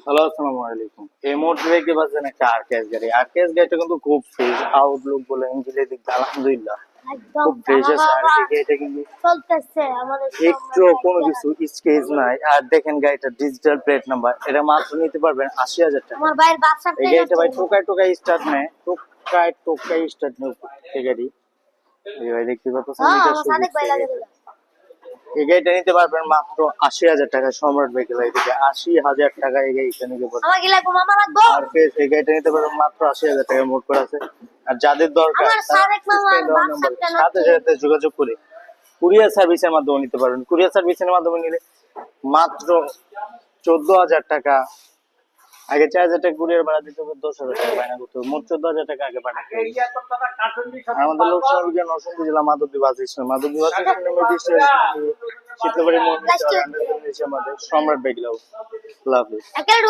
Hello, আসসালামু আলাইকুম। এই মুহূর্তে দেখতে পাচ্ছেন একটা আরকেএস গাড়ি। আরকেএস গাড়িটা কিন্তু খুব ফ্রেশ, আউটলুক বলে ইঞ্জিনের দিক দিয়ে আলহামদুলিল্লাহ একদম খুব ফ্রেশ আছে। আর এই ধামাকা গাড়িটা কিন্তু চলতেছে আমাদের একটু কোনো কিছু স্কেচ নাই। আর দেখেন গাড়িটা ডিজিটাল প্লেট নাম্বার, এটা মাত্র নিতে পারবেন 80,000 টাকা। আমার ভাইয়ের বাচ্চা এই গাড়িটা ভাই টোকায় টোকায় স্টার্ট নেয়, টোকায় স্টার্ট নেয় এই গাড়ি। এই ভাই দেখতে পাচ্ছেন হ্যাঁ এটা আমার শুধু সাদেক ভাই লাগে দিল। এই গাড়িটা নিতে পারবেন মাত্র 80,000 টাকা। সম্রাট ভেহিকেল থেকে 80,000 টাকা এই গাড়িটা নিতে পারবেন। আমার কি লাগবে মামা লাগবে আর এই গাড়িটা নিতে পারবেন মাত্র 80,000 টাকা মোট করা আছে। আর যাদের দরকার আমার সাদেক মামার বাচ্চাটা সাথে সাথে যোগাযোগ করে কুরিয়ার সার্ভিসের মাধ্যমে নিতে পারবেন। কুরিয়ার সার্ভিসের মাধ্যমে নিলে মাত্র 14,000 টাকা, আগে 4,000 টাকা কুরিয়ার ভাড়া দিতে হবে, 10,000 টাকা বায়না করতে হবে, মোট 14,000 টাকা আগে পাঠাতে হবে। আমাদের লোকসভা বিজ্ঞান নরসিংদী জেলা Madhabdi bus stand, Madhabdi bus stand Shitalbari মোড় আমাদের সম্রাট ভেহিকেল। আল্লাহ হাফেজ।